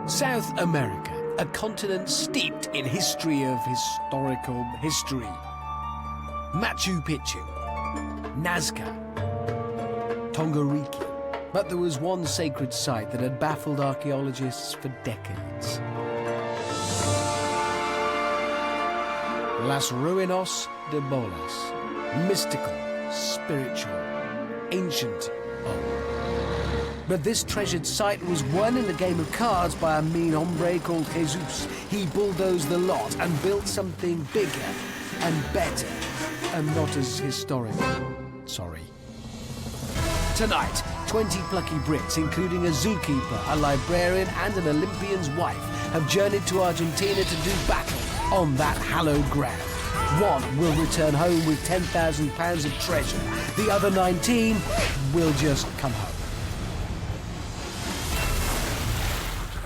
South America, a continent steeped in history of historical history. Machu Picchu, Nazca, Tongariki. But there was one sacred site that had baffled archaeologists for decades. Las Ruinas de Bolas. Mystical, spiritual, ancient, old. But this treasured site was won in a game of cards by a mean hombre called Jesus. He bulldozed the lot and built something bigger and better and not as historical. Sorry. Tonight, 20 plucky Brits, including a zookeeper, a librarian and an Olympian's wife, have journeyed to Argentina to do battle on that hallowed ground. One will return home with £10,000 of treasure. The other 19 will just come home.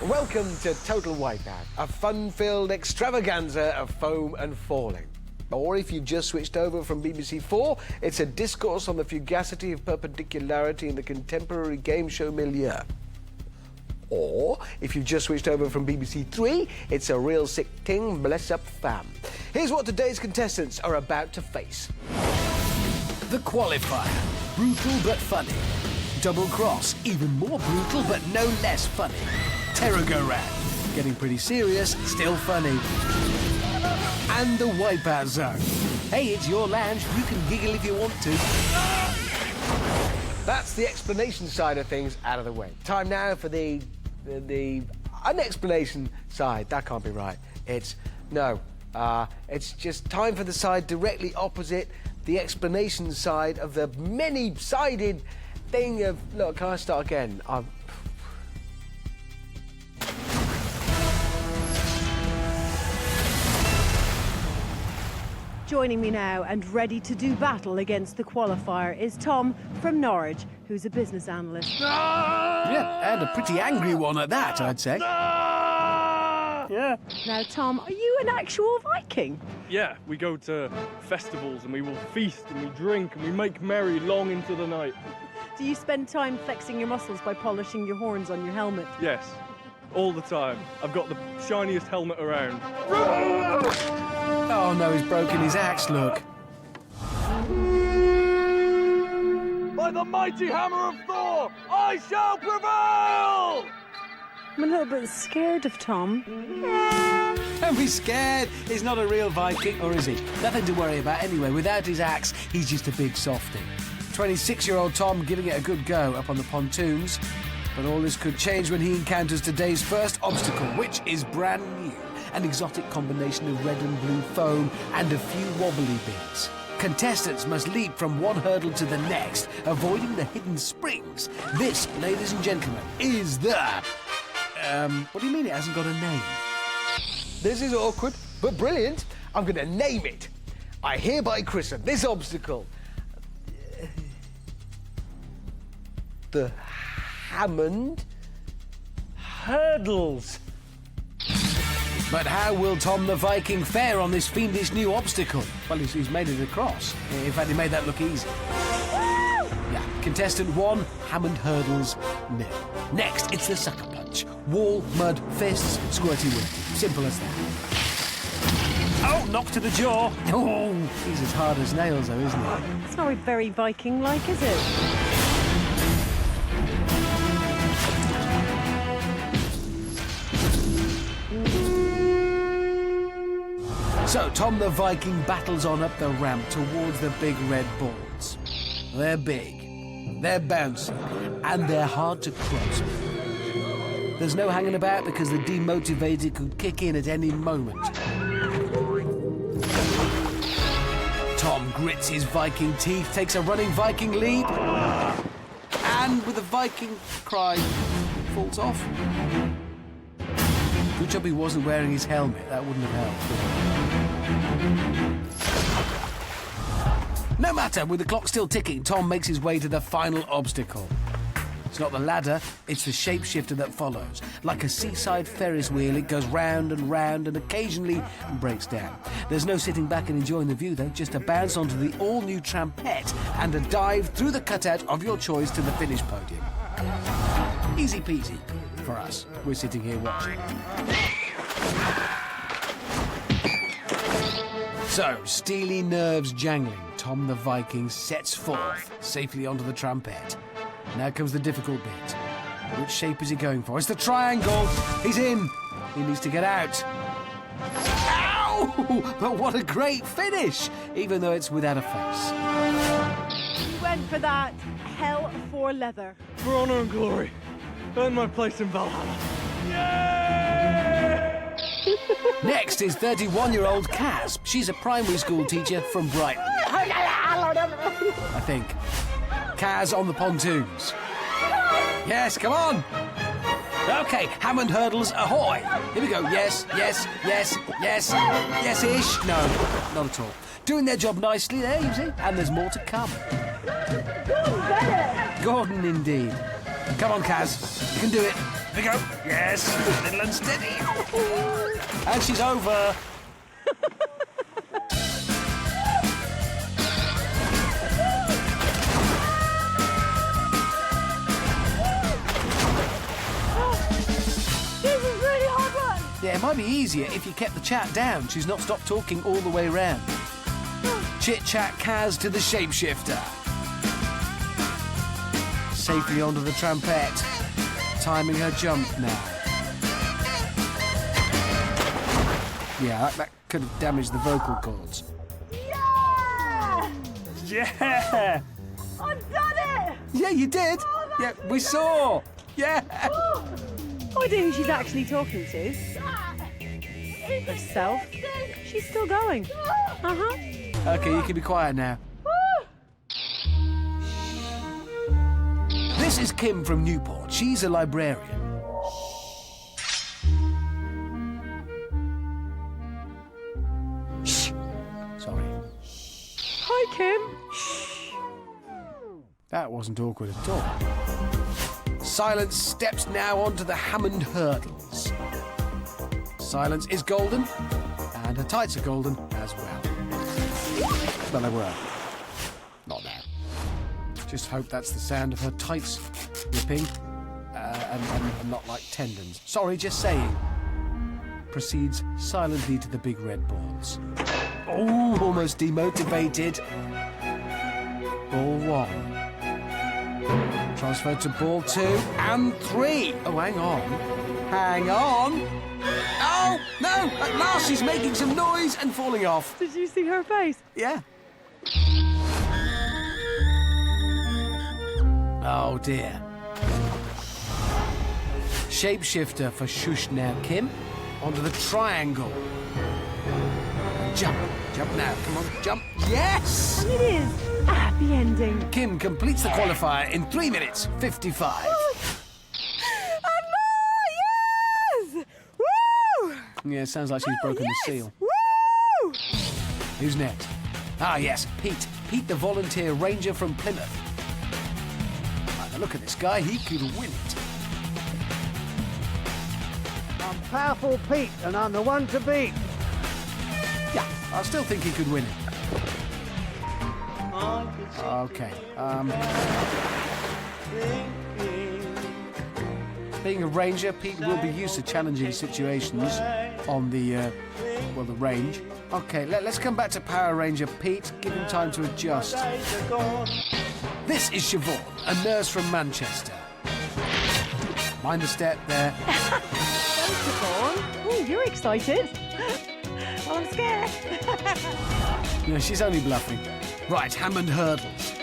Welcome to Total Wipeout, a fun-filled extravaganza of foam and falling. Or if you've just switched over from BBC 4, it's a discourse on the fugacity of perpendicularity in the contemporary game show milieu. Or if you've just switched over from BBC 3, it's a real sick ting, bless up fam. Here's what today's contestants are about to face. The qualifier, brutal but funny. Double cross, even more brutal but no less funny. Terror-go-round, getting pretty serious, still funny. And the Wipeout Zone. Hey, it's your lounge, you can giggle if you want to. That's the explanation side of things out of the way. Time now for the unexplanation side. That can't be right. It's just time for the side directly opposite the explanation side of the many-sided thing of... Look, can I start again? Joining me now and ready to do battle against the qualifier is Tom from Norwich, who's a business analyst. Yeah, and a pretty angry one at that, I'd say. Yeah. Now, Tom, are you an actual Viking? Yeah, we go to festivals and we will feast and we drink and we make merry long into the night. Do you spend time flexing your muscles by polishing your horns on your helmet? Yes, all the time. I've got the shiniest helmet around. Oh no, he's broken his axe, look. By the mighty hammer of Thor, I shall prevail! I'm a little bit scared of Tom. Don't be scared. He's not a real Viking, or is he? Nothing to worry about anyway. Without his axe, he's just a big softie. 26-year-old Tom giving it a good go up on the pontoons. But all this could change when he encounters today's first obstacle, which is brand new. An exotic combination of red and blue foam and a few wobbly bits. Contestants must leap from one hurdle to the next, avoiding the hidden springs. This, ladies and gentlemen, is the... what do you mean it hasn't got a name? This is awkward, but brilliant. I'm going to name it. I hereby christen this obstacle the Hammond Hurdles. But how will Tom the Viking fare on this fiendish new obstacle? Well, he's made it across. In fact, he made that look easy. Yeah, contestant 1, Hammond Hurdles, nil. Next, it's the sucker punch. Wall, mud, fists, squirty wind. Simple as that. Oh, knock to the jaw. Oh, he's as hard as nails, though, isn't he? It's not very Viking-like, is it? So Tom the Viking battles on up the ramp towards the big red balls. They're big, they're bouncy, and they're hard to cross. There's no hanging about because the demotivator could kick in at any moment. Tom grits his Viking teeth, takes a running Viking leap, and with a Viking cry, falls off. Good job he wasn't wearing his helmet. That wouldn't have helped. No matter, with the clock still ticking, Tom makes his way to the final obstacle. It's not the ladder, it's the shapeshifter that follows. Like a seaside Ferris wheel, it goes round and round and occasionally breaks down. There's no sitting back and enjoying the view, though, just a bounce onto the all-new trampette and a dive through the cutout of your choice to the finish podium. Easy peasy. for us. We're sitting here watching. So, steely nerves jangling, Tom the Viking sets forth, safely onto the trumpet. Now comes the difficult bit. Which shape is he going for? It's the triangle! He's in! He needs to get out. Ow! But what a great finish! Even though it's without a face. He went for that hell for leather. For honor and glory. Earn my place in Valhalla. Next is 31-year-old Kaz. She's a primary school teacher from Brighton. I think. Kaz on the pontoons. Yes, come on. OK, Hammond hurdles, ahoy. Here we go. Yes, yes, yes, yes, yes-ish. No, not at all. Doing their job nicely there, you see. And there's more to come. Gordon, indeed. Come on, Kaz. You can do it. Here we go. Yes, a little unsteady. And she's over. This is really hard one. Yeah, it might be easier if you kept the chat down. She's not stopped talking all the way round. Chit-chat Kaz to the shapeshifter. Safely onto the trumpet. Timing her jump now. Yeah, that could have damaged the vocal cords. Yeah! Yeah! I've done it! Yeah, you did. Oh, Yeah, that's we saw. Yeah. Oh, I wonder who she's actually talking to. Herself. She's still going. Uh-huh. Okay, you can be quiet now. This is Kim from Newport. She's a librarian. Shh. Sorry. Hi, Kim. That wasn't awkward at all. Silence steps now onto the Hammond hurdles. Silence is golden, and her tights are golden as well. Well, they were. Not now. Just hope that's the sound of her tights ripping, and not like tendons. Sorry, just saying. Proceeds silently to the big red balls. Oh, almost demotivated. Ball 1. Transferred to ball 2 and 3. Oh, hang on. Hang on. Oh, no! At last she's making some noise and falling off. Did you see her face? Yeah. Oh, dear. Shapeshifter for shush now, Kim. Onto the triangle. Jump. Jump now. Come on, jump. Yes! And it is a happy ending. Kim completes the qualifier in 3 minutes 55. Yes! Woo! Yeah, sounds like she's broken the seal. Woo! Who's next? Ah, yes, Pete. Pete, the volunteer ranger from Plymouth. Now look at this guy. He could win it. I'm Powerful Pete, and I'm the one to beat. Yeah, I still think he could win it. Okay. Being a ranger, Pete will be used to challenging situations on the range. Okay, let's come back to Power Ranger Pete. Give him time to adjust. This is Siobhan, a nurse from Manchester. Mind the step there. Oh, you're excited. Well, I'm scared. No, she's only bluffing. Right, Hammond hurdles.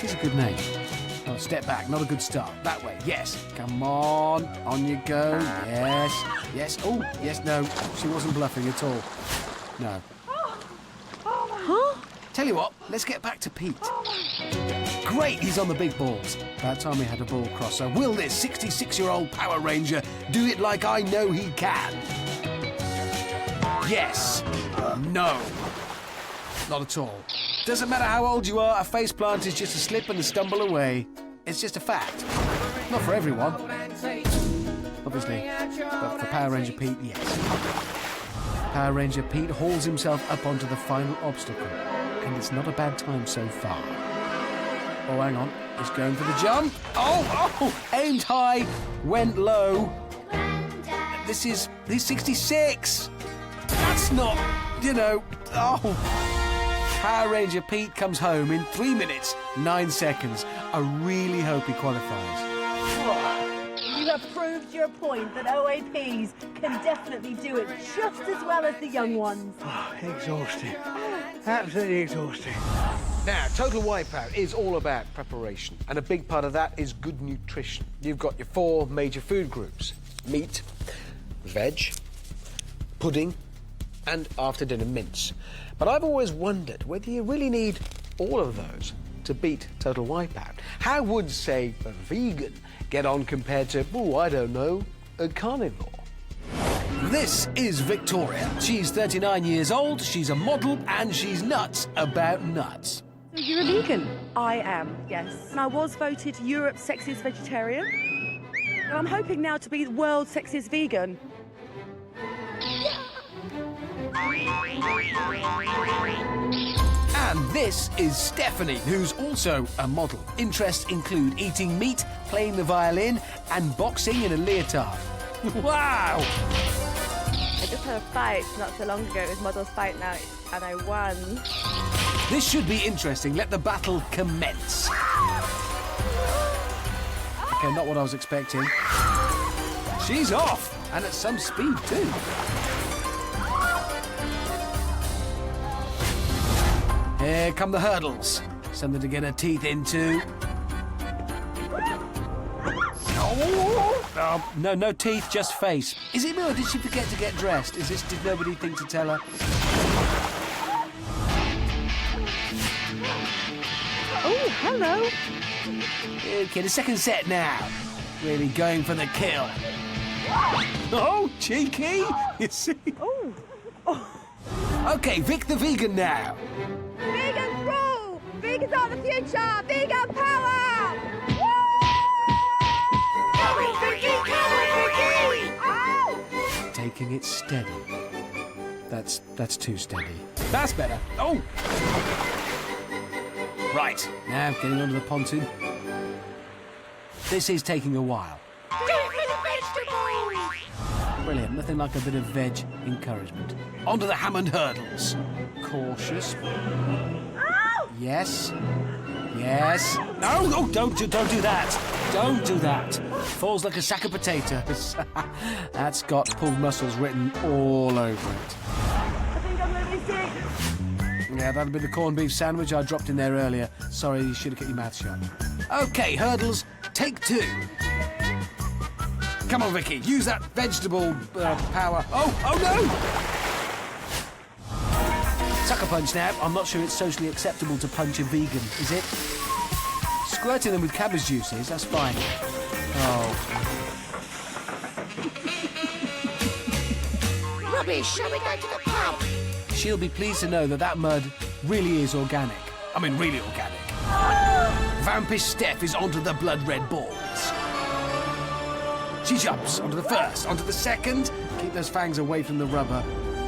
Here's a good name. Oh, step back, not a good start. That way, yes. Come on you go. Yes, yes. Oh, yes, no. She wasn't bluffing at all. No. Huh? Tell you what, let's get back to Pete. Great, he's on the big balls. About time we had a ball crosser. Will this 66-year-old Power Ranger do it like I know he can? Yes. No. Not at all. Doesn't matter how old you are, a faceplant is just a slip and a stumble away. It's just a fact. Not for everyone. Obviously. But for Power Ranger Pete, yes. Power Ranger Pete hauls himself up onto the final obstacle. And it's not a bad time so far. Oh, hang on. It's going for the jump. Oh! Aimed high, went low. He's 66. That's not, Power Ranger Pete comes home in 3 minutes, 9 seconds. I really hope he qualifies. You have proved your point that OAPs can definitely do it just as well as the young ones. Exhausting. Absolutely exhausting. Now, Total Wipeout is all about preparation, and a big part of that is good nutrition. You've got your 4 major food groups: meat, veg, pudding, and after-dinner mince. But I've always wondered whether you really need all of those to beat Total Wipeout. How would, say, a vegan get on compared to, I don't know, a carnivore? This is Victoria. She's 39 years old, she's a model, and she's nuts about nuts. So you're a vegan? I am, yes. And I was voted Europe's sexiest vegetarian. And I'm hoping now to be the world's sexiest vegan. And this is Stephanie, who's also a model. Interests include eating meat, playing the violin, and boxing in a leotard. Wow! I just had a fight not so long ago. It was Models Fight Night, and I won. This should be interesting. Let the battle commence. Okay, not what I was expecting. She's off, and at some speed too. Here come the hurdles. Something to get her teeth into. Oh, no teeth, just face. Is it me or did she forget to get dressed? Did nobody think to tell her? Oh, hello. Okay, the second set now. Really going for the kill. Oh, cheeky! You see? Oh. Okay, Vic the vegan now. Vegan rule! Vegans are the future! Vegan power! Taking it steady. That's too steady. That's better. Oh! Right, now getting onto the pontoon. This is taking a while. Brilliant, nothing like a bit of veg encouragement. Onto the Hammond hurdles. Cautious. Yes. Yes. No, don't do that. Don't do that. Falls like a sack of potatoes. That's got pulled muscles written all over it. I think I'm going to be sick. Yeah, that'll be the corned beef sandwich I dropped in there earlier. Sorry, you should have kept your mouth shut. Okay, hurdles, take 2. Come on, Vicky, use that vegetable power. Oh no! Sucker punch now. I'm not sure it's socially acceptable to punch a vegan, is it? Squirting them with cabbage juices, that's fine. Oh. Rubbish, shall we go to the pub? She'll be pleased to know that mud really is organic. I mean, really organic. Vampish Steph is onto the blood-red balls. She jumps onto the first, onto the second. Keep those fangs away from the rubber.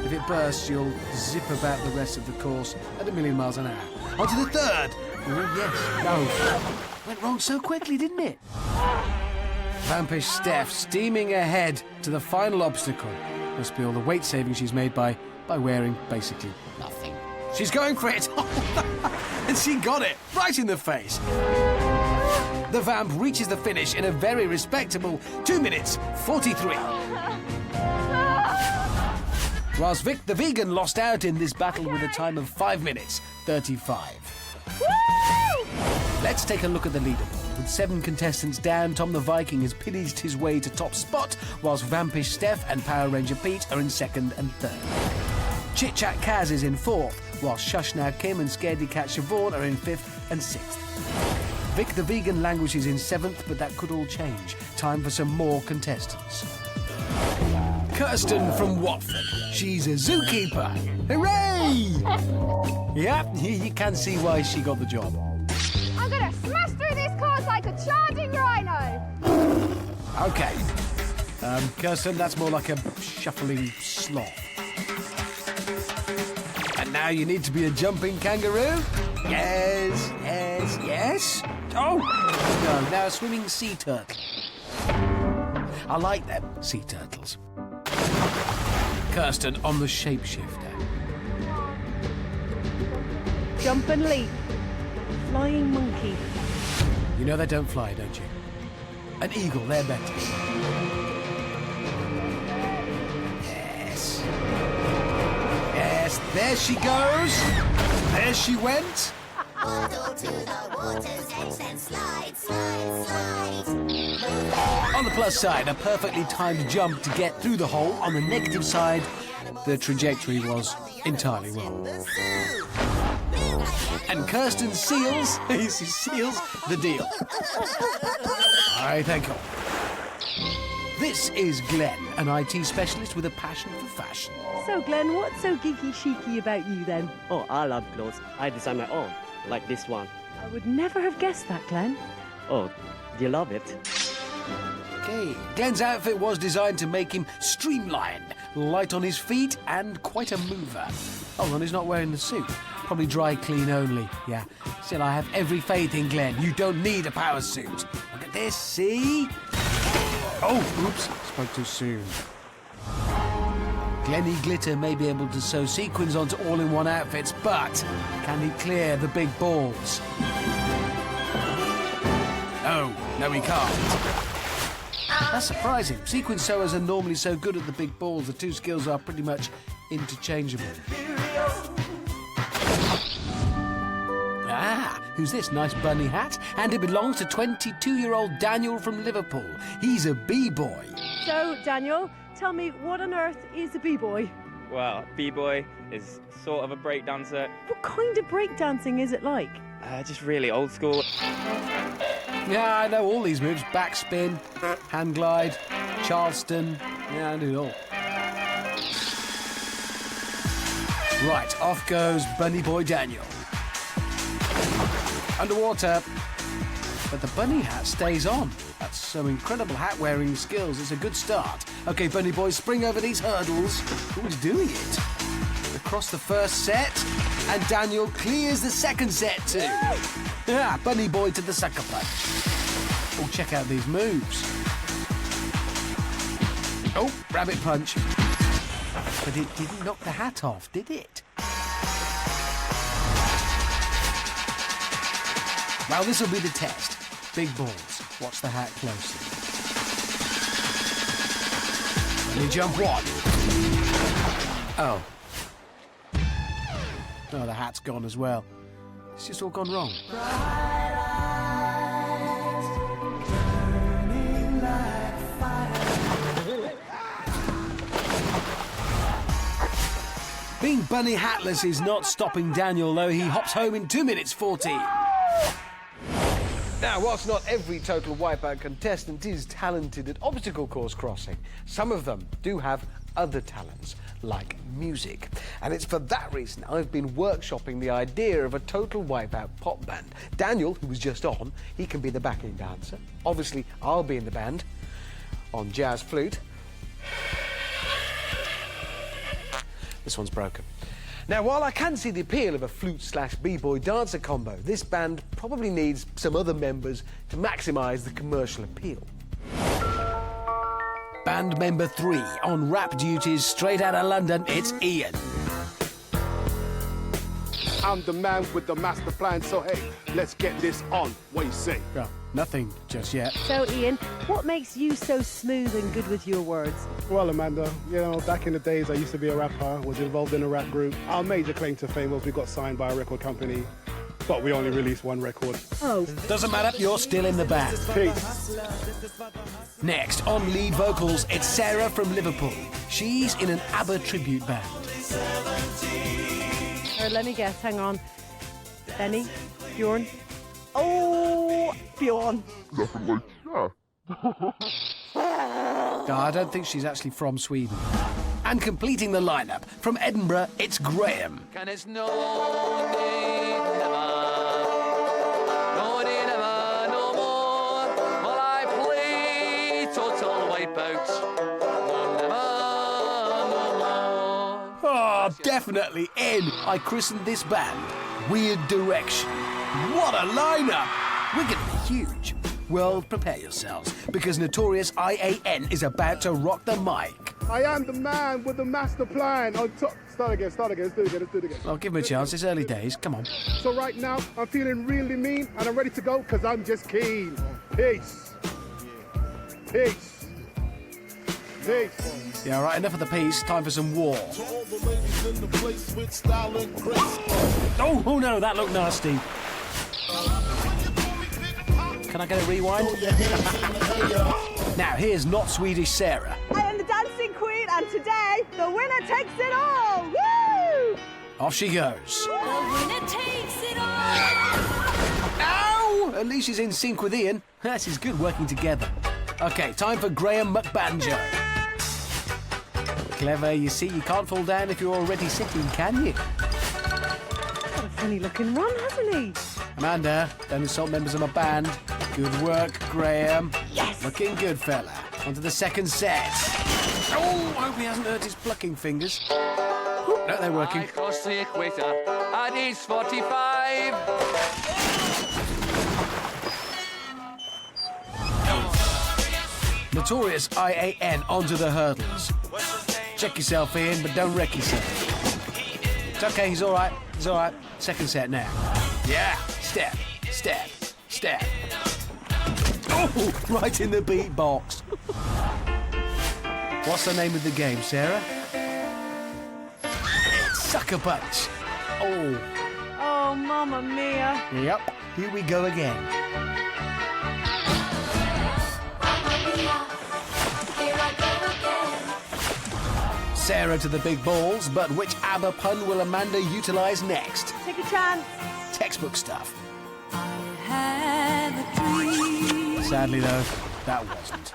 If it bursts, you'll zip about the rest of the course at 1,000,000 miles an hour. Onto the third. Oh, yes. No. Went wrong so quickly, didn't it? Vampish Steph steaming ahead to the final obstacle. Must be all the weight saving she's made by wearing basically nothing. She's going for it. And she got it right in the face. The Vamp reaches the finish in a very respectable 2 minutes 43. Whilst Vic the Vegan lost out in this battle with a time of 5 minutes 35. Let's take a look at the leaderboard. With 7 contestants down, Tom the Viking has pillaged his way to top spot, whilst Vampish Steph and Power Ranger Pete are in 2nd and 3rd. Chit Chat Kaz is in 4th, whilst Shush Now Kim and Scaredy Cat Siobhan are in 5th and 6th. Vic the Vegan languishes in 7th, but that could all change. Time for some more contestants. Kirsten from Watford. She's a zookeeper. Hooray! Yep, you can see why she got the job. I'm gonna smash through this course like a charging rhino! Okay. Kirsten, that's more like a shuffling sloth. And now you need to be a jumping kangaroo? Yes, yes. turtles, yes? Oh, no, now a swimming sea turtle. I like them, sea turtles. Kirsten on the shapeshifter. Jump and leap. Flying monkey. You know they don't fly, don't you? An eagle, they're better. Yes. Yes, there she goes. There she went. Waddle to the water's edge and slide, slide, slide. On the plus side, a perfectly timed jump to get through the hole. On the negative side, the trajectory was entirely wrong. And Kirsten seals, he seals the deal. I thank you. This is Glenn, an IT specialist with a passion for fashion. So, Glenn, what's so geeky chicy about you then? Oh, I love clothes. I design my own, like this one. I would never have guessed that, Glenn. Oh, do you love it? Okay, Glenn's outfit was designed to make him streamlined, light on his feet, and quite a mover. Hold on, he's not wearing the suit. Probably dry clean only, yeah. Still, I have every faith in Glenn. You don't need a power suit. Look at this, see? Oh, oops, spoke too soon. Glenny Glitter may be able to sew sequins onto all-in-one outfits, but can he clear the big balls? No, he can't. That's surprising. Sequin sewers are normally so good at the big balls, the two skills are pretty much interchangeable. Ah, who's this nice bunny hat? And it belongs to 22-year-old Daniel from Liverpool. He's a b-boy. So, Daniel, tell me, what on earth is a b-boy? Well, b-boy is sort of a breakdancer. What kind of breakdancing is it like? Just really old school. Yeah, I know all these moves. Backspin, hand glide, Charleston. Yeah, I do it all. Right, off goes Bunny Boy Daniel. Underwater. But the bunny hat stays on. That's some incredible hat-wearing skills. It's a good start. OK, Bunny Boy, spring over these hurdles. Who's doing it? Across the first set. And Daniel clears the second set too. Yeah, Bunny Boy to the sucker punch. Oh, check out these moves. Oh, rabbit punch. But it didn't knock the hat off, did it? Well, this will be the test. Big balls. Watch the hat closely. Let me jump one. Oh. Oh, the hat's gone as well. It's just all gone wrong. Being bunny hatless is not stopping Daniel, though. He hops home in 2 minutes 14. Now, whilst not every Total Wipeout contestant is talented at obstacle course crossing, some of them do have other talents, like music. And it's for that reason I've been workshopping the idea of a Total Wipeout pop band. Daniel, who was just on, he can be the backing dancer. Obviously, I'll be in the band on jazz flute. This one's broken. Now, while I can see the appeal of a flute/b-boy dancer combo, this band probably needs some other members to maximise the commercial appeal. Band member 3 on rap duties straight out of London, it's Ian. I'm the man with the master plan, so hey, let's get this on. What you say? Well, nothing just yet. So, Ian, what makes you so smooth and good with your words? Well, Amanda, you know, back in the days I used to be a rapper, was involved in a rap group. Our major claim to fame was we got signed by a record company, but we only released one record. Oh. Doesn't matter, you're still in the band. Peace. Next, on lead vocals, it's Sarah from Liverpool. She's in an ABBA tribute band. Let me guess, hang on. Benny? Bjorn? Oh, Bjorn. Definitely, yeah. No, I don't think she's actually from Sweden. And completing the lineup, from Edinburgh, it's Graham. And it's no day never, no day never, no more. While I play Total Wipeout, no never, no more. Oh, definitely in. I christened this band weird direction. What a lineup! We're going to be huge. Well, prepare yourselves, because Notorious IAN is about to rock the mic. I am the man with the master plan on top. Start again, let's do it again. Well, give him a chance, it's early days, come on. So right now, I'm feeling really mean and I'm ready to go because I'm just keen. Peace. Peace. Peace. Yeah, all right, enough of the peace, time for some war. Oh no, that looked nasty. Can I get a rewind? Now, here's Not Swedish Sarah. I am the dancing queen, and today, the winner takes it all! Woo! Off she goes. The winner takes it all. Ow! At least she's in sync with Ian. This is good working together. Okay, time for Graham McBanjo. Clever, you see, you can't fall down if you're already sitting, can you? What a funny looking run, hasn't he? Amanda, don't insult members of my band. Good work, Graham. Yes! Looking good, fella. On to the second set. Oh, I hope he hasn't hurt his plucking fingers. Oh, no, they're working. Across the equator at age 45. Notorious IAN onto the hurdles. Check yourself in, but don't wreck yourself. It's okay, he's all right. He's all right. Second set now. Yeah, step, step, step. Oh, right in the beatbox. What's the name of the game, Sarah? Sucker Punch. Oh. Oh, mamma mia. Yep, here we go again. Sarah to the big balls, but which ABBA pun will Amanda utilise next? Take a chance. Textbook stuff. Sadly, though, that wasn't.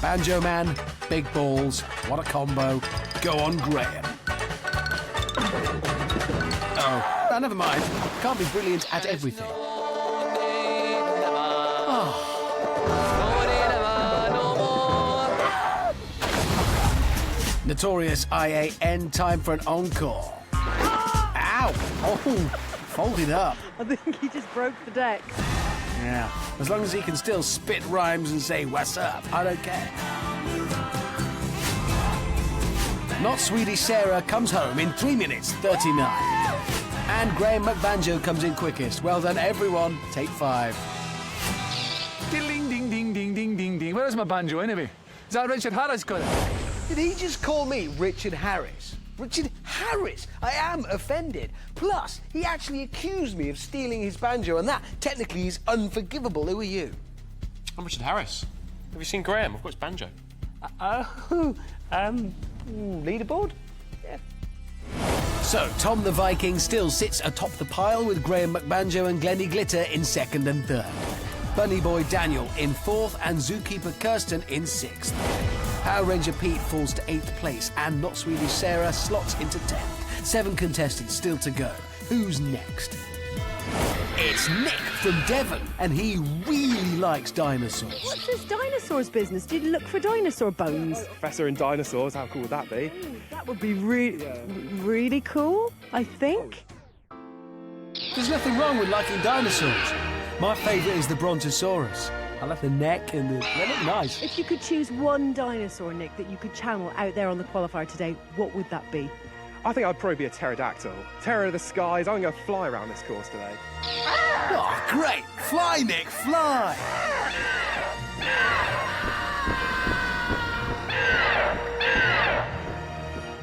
Banjo Man, big balls, what a combo. Go on, Graham. Oh, no, never mind. Can't be brilliant at everything. Oh. Notorious IAN, time for an encore. Ow! Oh, folded up. I think he just broke the deck. Yeah, as long as he can still spit rhymes and say, what's up, I don't care. Not Swedish Sarah comes home in 3 minutes 39. And Graham McBanjo comes in quickest. Well done, everyone. Take 5. Ding, ding, ding, ding, ding, ding, ding. Where's my banjo, anyway? Is that Richard Harris got it? Did he just call me Richard Harris? Richard Harris? I am offended. Plus, he actually accused me of stealing his banjo, and that technically is unforgivable. Who are you? I'm Richard Harris. Have you seen Graham? I've got his banjo. Leaderboard? Yeah. So, Tom the Viking still sits atop the pile with Graham McBanjo and Glennie Glitter in second and third. Bunny Boy Daniel in fourth and Zookeeper Kirsten in 6th. Power Ranger Pete falls to 8th place and Not Swedish Sarah slots into 10th. 7 contestants still to go. Who's next? It's Nick from Devon, and he really likes dinosaurs. What's this dinosaurs business? Did you look for dinosaur bones? Professor in dinosaurs, how cool would that be? That would be really cool, I think. There's nothing wrong with liking dinosaurs. My favourite is the Brontosaurus. I love the neck and they look nice. If you could choose one dinosaur, Nick, that you could channel out there on the qualifier today, what would that be? I think I'd probably be a pterodactyl. Terror of the skies. I'm going to fly around this course today. Oh, great! Fly, Nick, fly!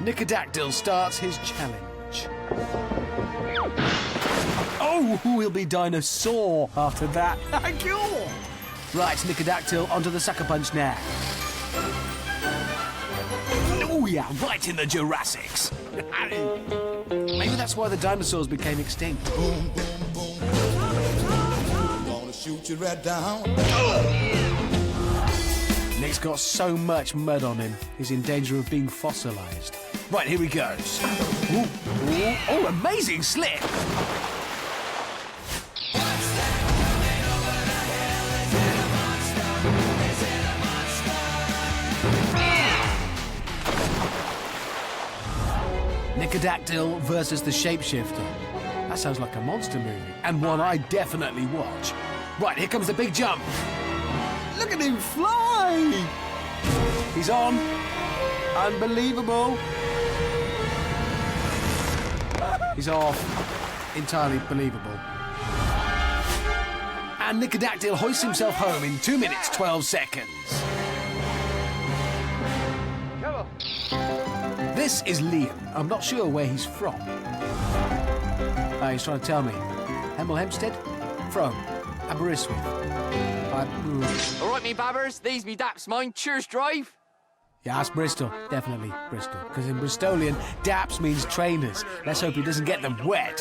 Nicodactyl starts his challenge. Oh, he'll be dinosaur after that. Cool! Right, Nicodactyl, onto the sucker punch now. Oh yeah, right in the Jurassics. Maybe that's why the dinosaurs became extinct. Boom, boom, boom. Gonna shoot you right down. Nick's got so much mud on him, he's in danger of being fossilised. Right, here he goes. Ooh, ooh, oh, amazing slip! Nicodactyl versus the shapeshifter. That sounds like a monster movie, and one I definitely watch. Right, here comes the big jump. Look at him fly! He's on. Unbelievable. He's off. Entirely believable. And Nicodactyl hoists himself home in 2 minutes, 12 seconds. Come on. This is Liam. I'm not sure where he's from. He's trying to tell me. Hemel Hempstead? From Aberystwyth. All right, me babbers, these me daps mine. Cheers, drive. Yeah, that's Bristol. Definitely Bristol. Because in Bristolian, daps means trainers. Let's hope he doesn't get them wet.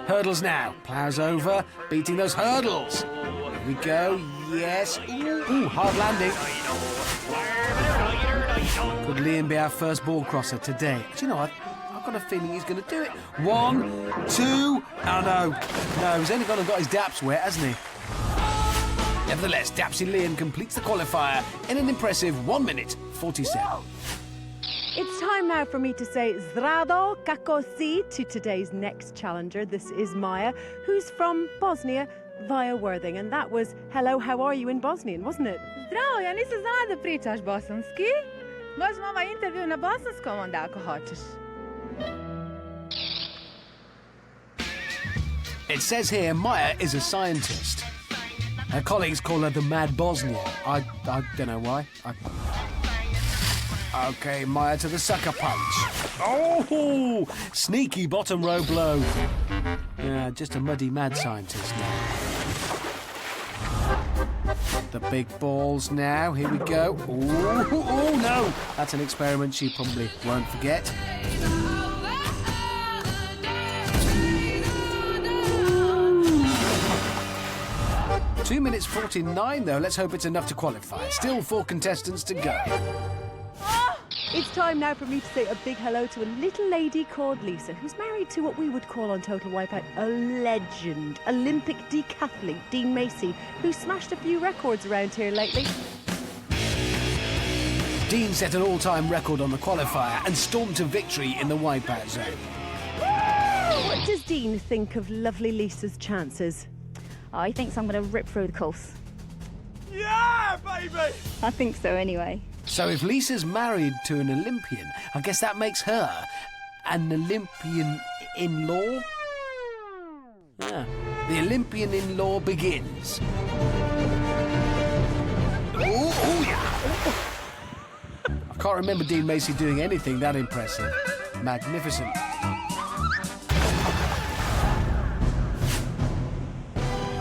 Hurdles now. Plows over, beating those hurdles. Here we go. Yes. Ooh, hard landing. Could Liam be our first ball crosser today? Do you know what? I've got a feeling he's going to do it. 1, 2. Oh, no. No, he's only gone and got his daps wet, hasn't he? Nevertheless, Dapsy Liam completes the qualifier in an impressive 1 minute, 47. It's time now for me to say Zdravo kako si to today's next challenger. This is Maya, who's from Bosnia via Worthing. And that was hello, how are you in Bosnian, wasn't it? Zdravo, ja nisam znala da pričaš bosanski. Možemo ovaj intervju na bosanskom onda ako hoćeš. It says here Maya is a scientist. Her colleagues call her the Mad Bosnian. I don't know why. OK, Maya to the sucker punch. Oh! Sneaky bottom row blow. Yeah, just a muddy mad scientist now. The big balls now. Here we go. Ooh, oh, no! That's an experiment she probably won't forget. 2 minutes 49, though. Let's hope it's enough to qualify. Still 4 contestants to go. It's time now for me to say a big hello to a little lady called Lisa, who's married to what we would call on Total Wipeout a legend, Olympic decathlete Dean Macy, who smashed a few records around here lately. Dean set an all-time record on the qualifier and stormed to victory in the Wipeout zone. What does Dean think of lovely Lisa's chances? Oh, he thinks I'm going to rip through the course. Yeah, baby! I think so, anyway. So if Lisa's married to an Olympian, I guess that makes her an Olympian in-law? Yeah. The Olympian in-law begins. Oh, yeah! I can't remember Dean Macy doing anything that impressive. Magnificent.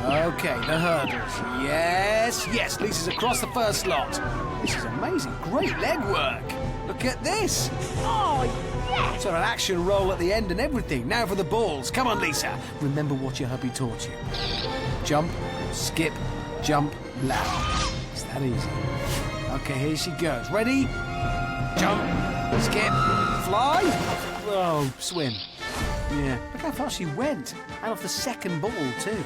OK, the hurdles. Yes, yes, Lisa's across the first slot. This is amazing. Great leg work. Look at this. Oh, yes! Sort of an action roll at the end and everything. Now for the balls. Come on, Lisa. Remember what your hubby taught you. Jump, skip, jump, land. It's that easy. OK, here she goes. Ready? Jump, skip, fly. Oh, swim. Yeah, look how far she went. And off the second ball, too.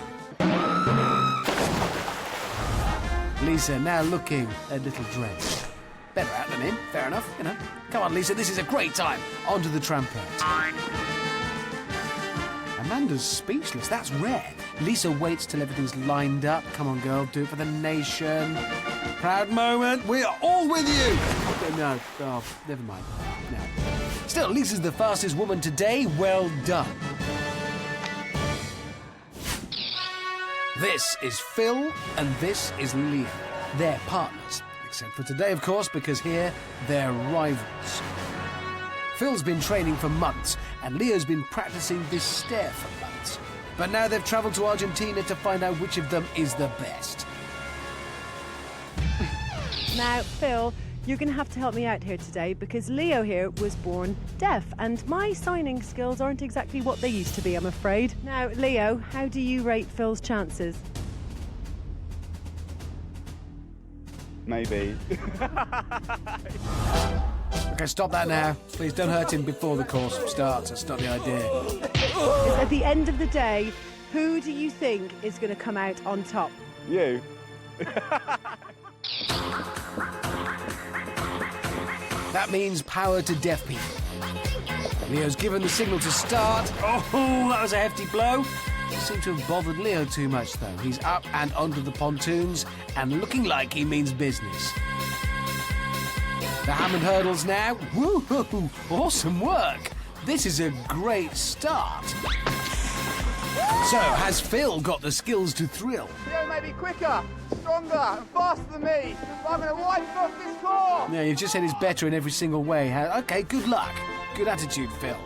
Lisa now looking a little drenched. Better out than in, fair enough, you know. Come on, Lisa, this is a great time. Onto the trampette. Amanda's speechless, that's rare. Lisa waits till everything's lined up. Come on, girl, do it for the nation. Proud moment, we're all with you! No, oh, never mind. No. Still, Lisa's the fastest woman today. Well done. This is Phil and this is Liam. They're partners, except for today, of course, because here they're rivals. Phil's been training for months and Leo's been practicing this stare for months. But now they've travelled to Argentina to find out which of them is the best. Now, Phil, you're going to have to help me out here today because Leo here was born deaf and my signing skills aren't exactly what they used to be, I'm afraid. Now, Leo, how do you rate Phil's chances? Maybe. OK, stop that now. Please don't hurt him before the course starts. That's not the idea. At the end of the day, who do you think is going to come out on top? You. That means power to deaf people. Leo's given the signal to start. Oh, that was a hefty blow. Doesn't seem to have bothered Leo too much, though. He's up and onto the pontoons and looking like he means business. The Hammond hurdles now. Woo-hoo! Awesome work. This is a great start. So, has Phil got the skills to thrill? Leo may be quicker, stronger, and faster than me, but I'm going to wipe off this core. Yeah, you've just said he's better in every single way. Okay, good luck. Good attitude, Phil.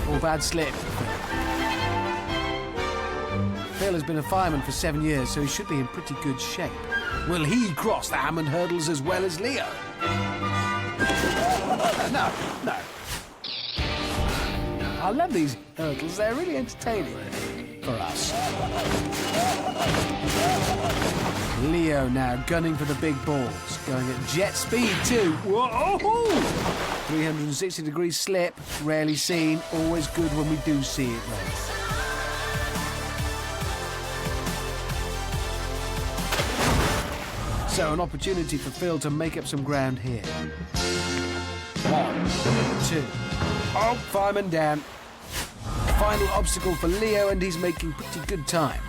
Or bad slip. Phil has been a fireman for 7 years, so he should be in pretty good shape. Will he cross the Hammond hurdles as well as Leo? No. I love these hurdles. They're really entertaining for us. Leo now gunning for the big balls. Going at jet speed too. Whoa! 360-degree slip. Rarely seen. Always good when we do see it, though. So, an opportunity for Phil to make up some ground here. 1, 2. Oh, fireman down. Final obstacle for Leo, and he's making pretty good time.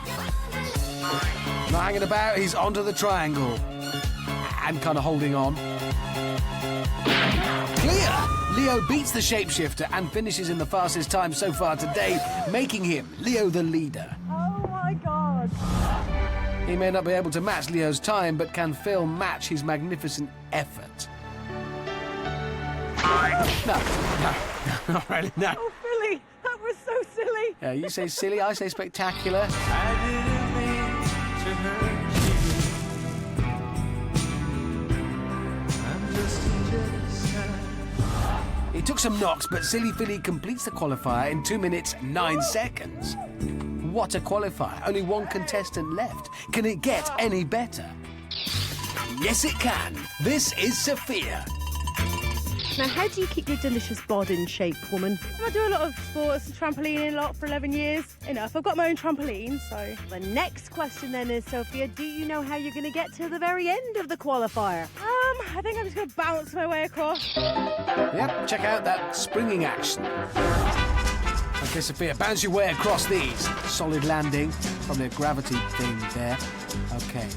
Not hanging about, he's onto the triangle. And kind of holding on. Clear! Leo beats the shapeshifter and finishes in the fastest time so far today, making him Leo the leader. Oh my God! He may not be able to match Leo's time, but can Phil match his magnificent effort? No, not really, no. Oh, Philly, that was so silly. Yeah, you say silly, I say spectacular. I didn't mean to hurt you. I'm just a jealous guy. He took some knocks, but Silly Philly completes the qualifier in 2 minutes, 9 seconds. What a qualifier. Only one contestant left. Can it get any better? Yes, it can. This is Sophia. Now, how do you keep your delicious bod in shape, woman? I do a lot of sports, trampolining a lot for 11 years. Enough, I've got my own trampoline, so... The next question then is, Sophia, do you know how you're going to get to the very end of the qualifier? I think I'm just going to bounce my way across. Yep, check out that springing action. Okay, Sophia, bounce your way across these. Solid landing. Probably a gravity thing there. Okay.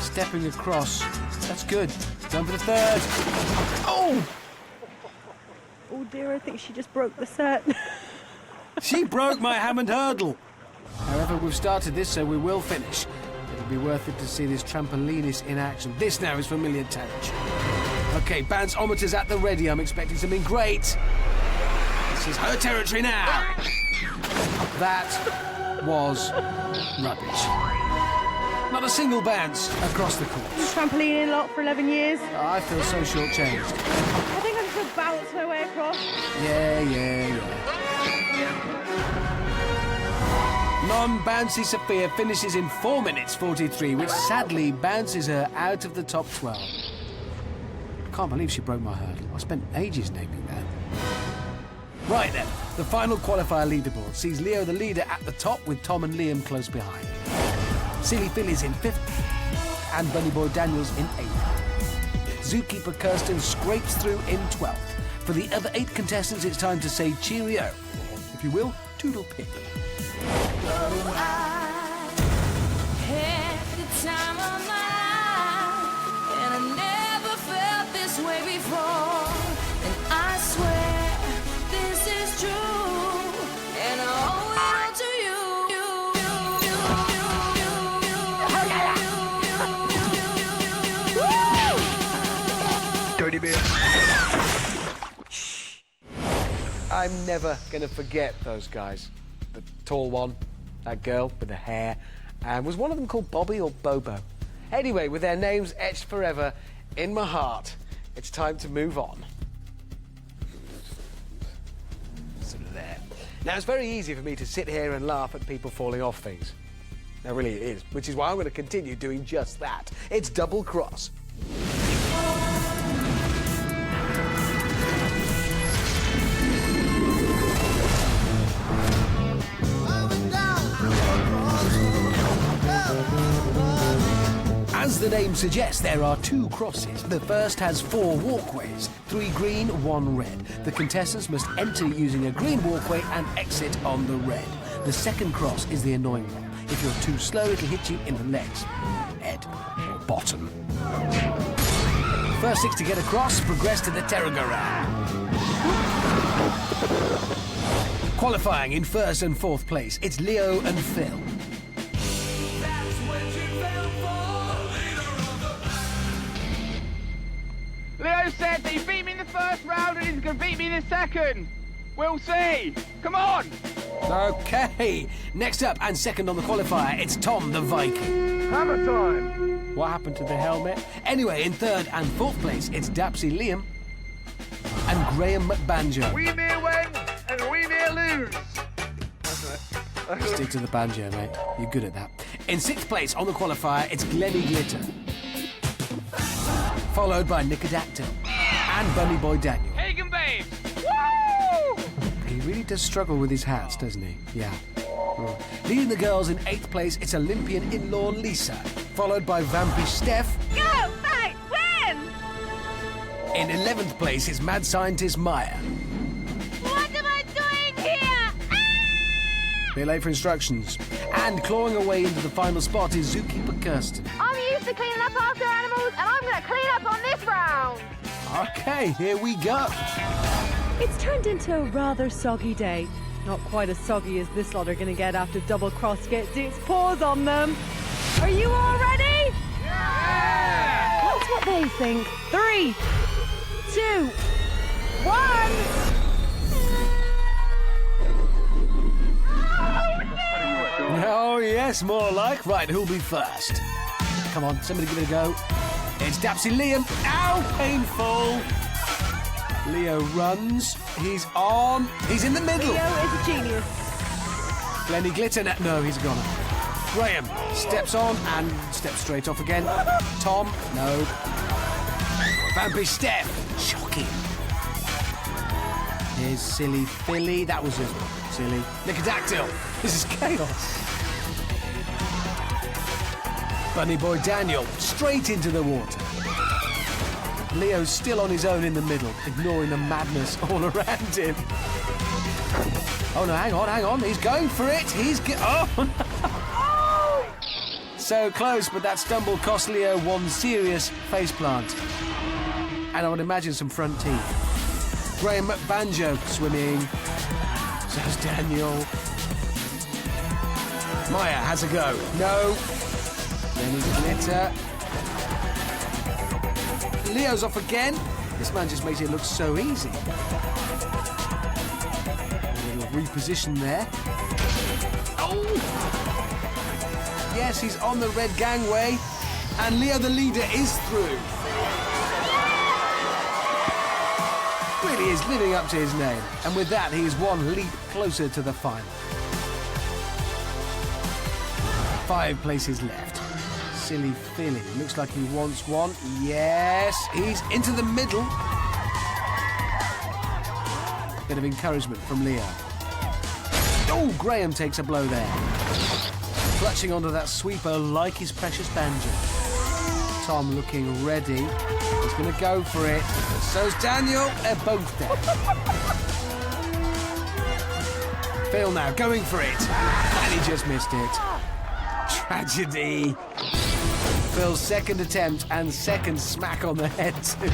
Stepping across. That's good. Going for the third. Oh! Oh dear, I think she just broke the set. She broke my Hammond hurdle. However, we've started this, so we will finish. It'll be worth it to see this trampolinist in action. This now is familiar territory. Okay, bounce-ometers at the ready. I'm expecting something great. This is her territory now. That was rubbish. Not a single bounce across the course. Trampolining a lot for 11 years. I feel so shortchanged. I think I'm just going to bounce my way across. Yeah. Non-bouncy Sophia finishes in 4 minutes 43, which sadly bounces her out of the top 12. I can't believe she broke my hurdle. I spent ages naming that. Right then, the final qualifier leaderboard sees Leo the leader at the top with Tom and Liam close behind. Silly Philly's in 5th and Bunny Boy Daniels in 8th. Zookeeper Kirsten scrapes through in 12th. For the other 8 contestants, it's time to say cheerio, or, if you will, toodle pip. I'm never going to forget those guys. The tall one, that girl with the hair, and was one of them called Bobby or Bobo? Anyway, with their names etched forever in my heart, it's time to move on. Sort of there. Now, it's very easy for me to sit here and laugh at people falling off things. Now, really it is, which is why I'm going to continue doing just that. It's double cross. As the name suggests, there are 2 crosses. The first has 4 walkways, 3 green, 1 red. The contestants must enter using a green walkway and exit on the red. The second cross is the annoying one. If you're too slow, it'll hit you in the legs, head, or bottom. First 6 to get across progress to the Terragara. Qualifying in 1st and 4th place, it's Leo and Phil. Leo said that he beat me in the first round and he's going to beat me in the second. We'll see. Come on. Okay, next up and second on the qualifier, it's Tom the Viking. Hammer time. What happened to the helmet? Anyway, in 3rd and 4th place, it's Dapsy Liam and Graham McBanjo. We may win and we may lose. Stick to the banjo, mate. You're good at that. In 6th place on the qualifier, it's Glenny Glitter. Followed by Nicodactyl and Bunny Boy Daniel. Hagen babe. Woo! He really does struggle with his hats, doesn't he? Yeah. Oh. Leading the girls in 8th place, it's Olympian in-law Lisa. Followed by Vampy Steph. Go, fight, win! In 11th place, it's Mad Scientist Maya. What am I doing here? They're late for instructions. And clawing away into the final spot is Zookeeper Kirsten. I'm used to cleaning up after animals, and I'm going to clean up on this round. Okay, here we go. It's turned into a rather soggy day. Not quite as soggy as this lot are going to get after Double Cross gets its paws on them. Are you all ready? Yeah! That's what they think. 3, 2, 1. Oh, yes, more like. Right, who'll be first? Come on, somebody give it a go. It's Dapsy Liam. Ow, painful. Leo runs. He's on. He's in the middle. Leo is a genius. Glenny Glitter. No, he's a goner. Graham steps on and steps straight off again. Tom. No. Vampy Steph. Shocking. Here's Silly Philly. That was just silly. Nicodactyl. This is chaos. Bunny Boy Daniel. Straight into the water. Leo's still on his own in the middle, ignoring the madness all around him. Oh no, hang on. He's going for it. Oh! So close, but that stumble cost Leo one serious faceplant. And I would imagine some front teeth. Graham McBanjo swimming. So's Daniel. Maya has a go. No. Then Glitter. Leo's off again. This man just makes it look so easy. A little reposition there. Oh! Yes, he's on the red gangway. And Leo the leader is through. Really is living up to his name. And with that, he is one leap closer to the final. 5 places left. Silly Philly. Looks like he wants one. Yes, he's into the middle. Bit of encouragement from Leo. Oh, Graham takes a blow there. Clutching onto that sweeper like his precious banjo. Tom looking ready. He's going to go for it. So's Daniel. They're both dead. Phil now going for it. And he just missed it. Tragedy. Phil's second attempt and second smack on the head too.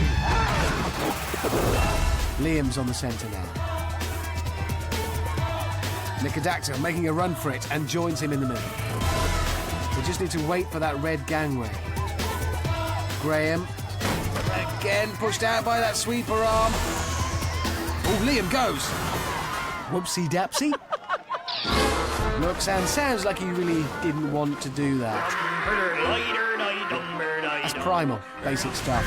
Liam's on the centre now. Nicodactyl making a run for it and joins him in the middle. We just need to wait for that red gangway. Graham again pushed out by that sweeper arm. Oh, Liam goes. Whoopsie dapsy. Looks and sounds like he really didn't want to do that. That's primal, basic stuff.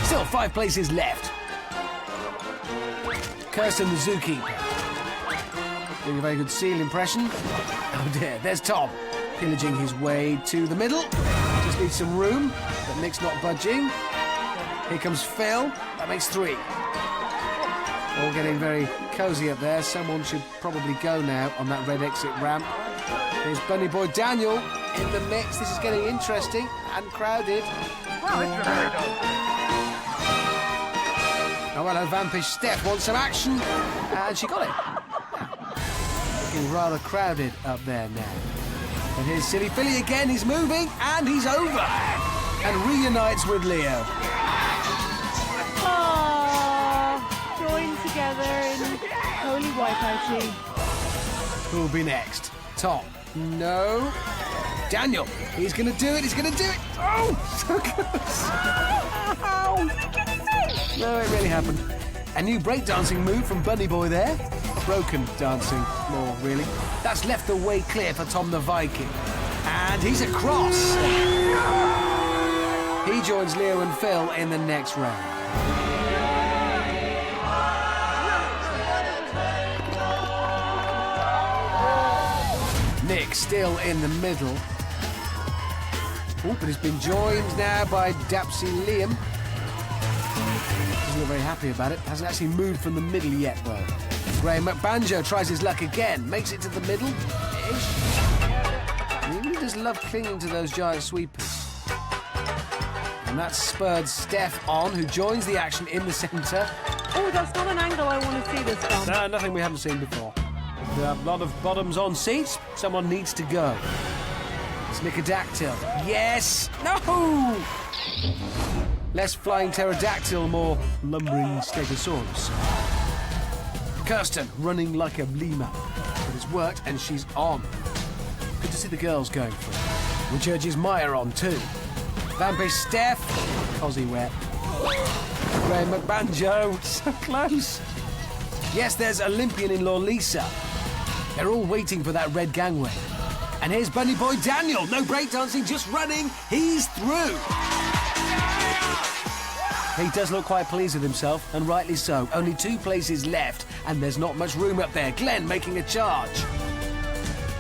Still 5 places left. Kirsten the zookeeper. Doing a very good seal impression. Oh dear, there's Tom. Pillaging his way to the middle. Just needs some room, but Nick's not budging. Here comes Phil. That makes 3. All getting very cosy up there. Someone should probably go now on that red exit ramp. Here's Bunny Boy Daniel. in the mix. This is getting interesting and crowded. Wow, this is a very dull. Oh, hello, Vampish Steph wants some action, and she got it. Looking rather crowded up there now. And here's Silly Philly again. He's moving, and he's over. And reunites with Leo. Aww, joined together in holy wipeouty. Who'll be next? Tom? No. Daniel. He's going to do it. He's going to do it. Oh, so close. No, it really happened. A new breakdancing move from Bunny Boy there. Broken dancing, more really. That's left the way clear for Tom the Viking. And he's across. He joins Leo and Phil in the next round. Nick still in the middle. Oh, but he's been joined now by Dapsy Liam. Doesn't look very happy about it. Hasn't actually moved from the middle yet, though. Graham McBanjo tries his luck again. Makes it to the middle-ish. He really does love clinging to those giant sweepers. And that's spurred Steph on, who joins the action in the centre. Oh, that's not an angle I want to see this from. No, nothing we haven't seen before. There are a lot of bottoms on seats. Someone needs to go. It's Nicodactyl. Yes! No! Less flying pterodactyl, more lumbering stegosaurus. Kirsten running like a lemur. But it's worked and she's on. Good to see the girls going for it. Which urges Maya on too. Vampish Steph. Cosy wet. Graham McBanjo. So close. Yes, there's Olympian-in-law Lisa. They're all waiting for that red gangway. And here's Bunny Boy Daniel. No breakdancing, just running. He's through. He does look quite pleased with himself, and rightly so. Only 2 places left, and there's not much room up there. Glenn making a charge.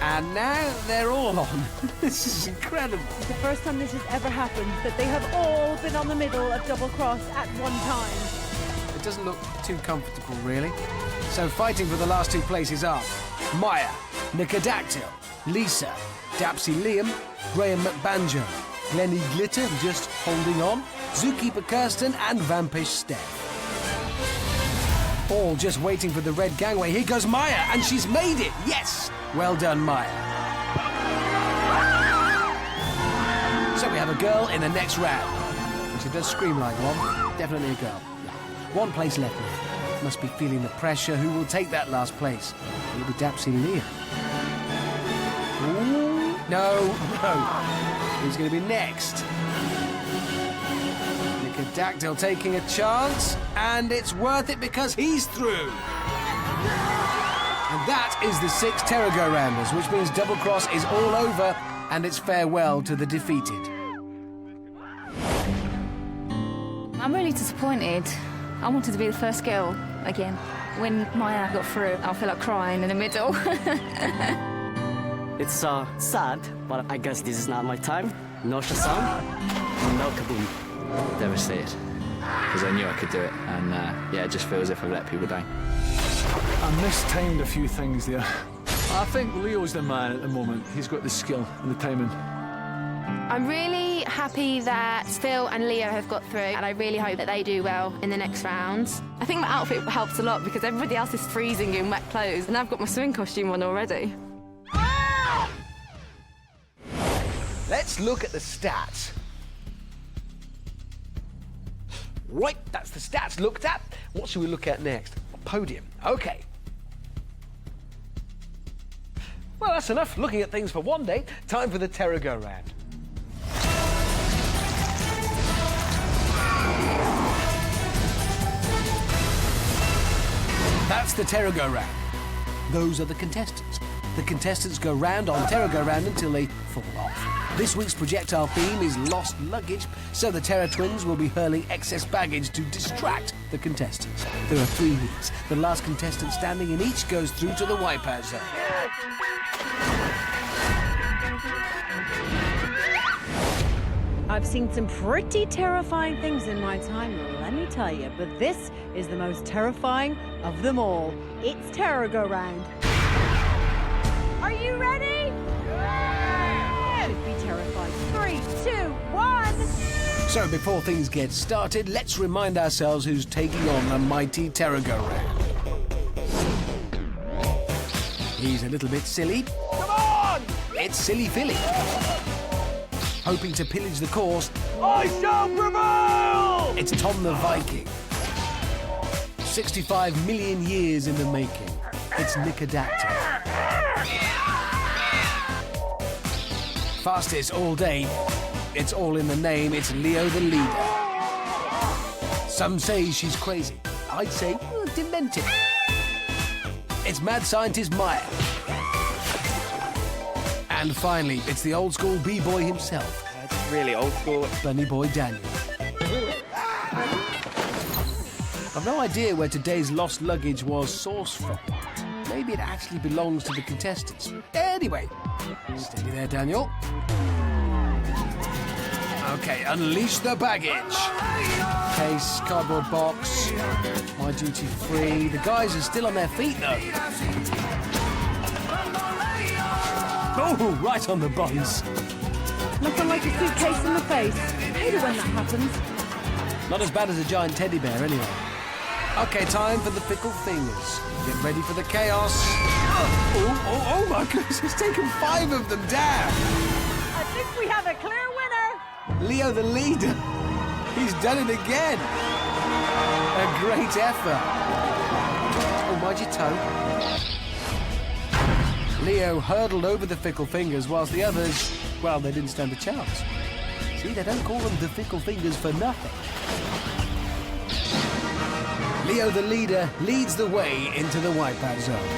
And now they're all on. This is incredible. It's the first time this has ever happened, that they have all been on the middle of double cross at one time. It doesn't look too comfortable, really. So fighting for the last 2 places are Maya, Nicodactyl, Lisa, Dapsy Liam, Graham McBanjo, Glennie Glitter just holding on, Zookeeper Kirsten and Vampish Steph. All just waiting for the red gangway. Here goes Maya, and she's made it. Yes! Well done, Maya. So we have a girl in the next round. And she does scream like one. Definitely a girl. Yeah. 1 place left now. Must be feeling the pressure. Who will take that last place? It'll be Dapsy Liam. Ooh. No. Who's going to be next? Nicodactyl taking a chance, and it's worth it because he's through. And that is the 6 Terra-Go-Rounders, which means double cross is all over, and it's farewell to the defeated. I'm really disappointed. I wanted to be the first girl again. When Maya got through, I feel like crying in the middle. It's sad, but I guess this is not my time. No Shazam, no Kaboom. Devastated, because I knew I could do it, and yeah, it just feels as if I've let people down. I mistimed a few things there. I think Leo's the man at the moment. He's got the skill and the timing. I'm really happy that Phil and Leo have got through, and I really hope that they do well in the next rounds. I think my outfit helps a lot because everybody else is freezing in wet clothes, and I've got my swim costume on already. Let's look at the stats. Right, that's the stats looked at. What should we look at next? A podium. Okay. Well, that's enough looking at things for one day. Time for the Terra-Go-Round. That's the Terra-Go-Round. Those are the contestants. The contestants go round on Terra-Go-Round until they fall off. This week's projectile theme is lost luggage, so the Terra Twins will be hurling excess baggage to distract the contestants. There are 3 heats. The last contestant standing in each goes through to the wipeout zone. I've seen some pretty terrifying things in my time, let me tell you, but this is the most terrifying of them all. It's Terra-Go-Round. Are you ready? So before things get started, let's remind ourselves who's taking on the mighty Terra-Go-Round. He's a little bit silly. Come on! It's Silly Philly. Hoping to pillage the course, I shall prevail! it's Tom the Viking. 65 million years in the making. It's Nicodactyl. Fastest all day. It's all in the name. It's Leo the Leader. Some say she's crazy. I'd say demented. It's mad scientist Maya. And finally, it's the old school b-boy himself. It's really old school. Bunny Boy Daniel. I've no idea where today's lost luggage was sourced from. Maybe it actually belongs to the contestants. Anyway, steady there, Daniel. Okay, unleash the baggage. Case, cardboard box, my duty free. The guys are still on their feet, though. Oh, right on the buns. Nothing like a suitcase in the face. I hate it when that happens. Not as bad as a giant teddy bear, anyway. Okay, time for the fickle fingers. Get ready for the chaos. Oh my goodness, it's taken 5 of them down. I think we have a clear winner. Leo the Leader. He's done it again. A great effort. Oh, mind your toe. Leo hurdled over the fickle fingers whilst the others, well, they didn't stand a chance. See, they don't call them the fickle fingers for nothing. Leo the Leader leads the way into the Wipeout zone.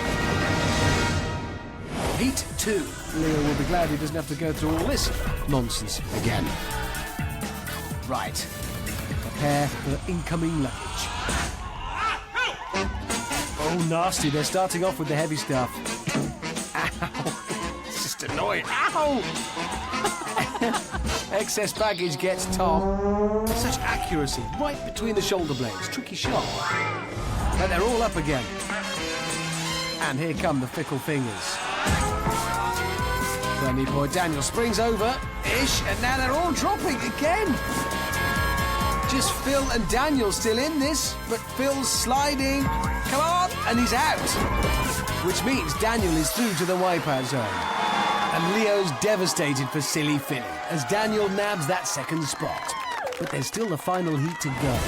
Heat 2. Leo will be glad he doesn't have to go through all this nonsense again. Right. Prepare for incoming luggage. Oh, nasty. They're starting off with the heavy stuff. Ow. It's just annoying. Ow! Excess baggage gets Tom. Such accuracy, right between the shoulder blades. Tricky shot. But they're all up again. And here come the fickle fingers. Bunny Boy Daniel springs over-ish, and now they're all dropping again. Just Phil and Daniel still in this, but Phil's sliding. Come on, and he's out. Which means Daniel is through to the Wipeout zone. And Leo's devastated for Silly Philly as Daniel nabs that second spot. But there's still the final heat to go.